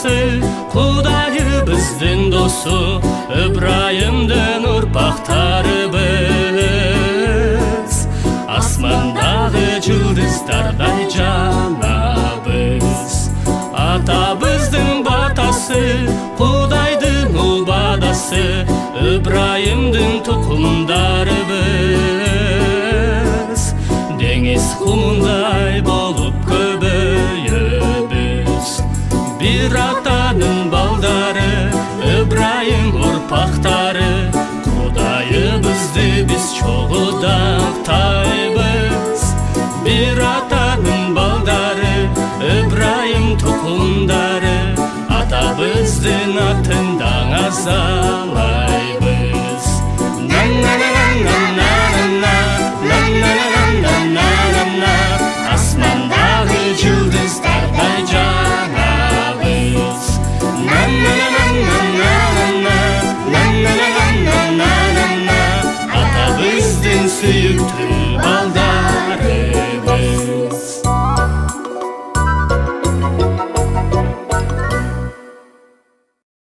атасы, Құдайыбыздың досы, Ибрайымдың ұрпақтарыбыз. Асмандағы жұлдыздардай жанабыз. Атабыздың батасы, Құдайдың ұбадасы, Ибрайымдың тұқымдарыбыз. Деңіз құмындай болып көбейебіз. Bir атаның балдары, Ибрайым ұрпақтары, Құдайыбызды біз чоғыдақтаймыз. Bir атаның балдары, Ибрайым тұқымдары, атабыздың атын даңаза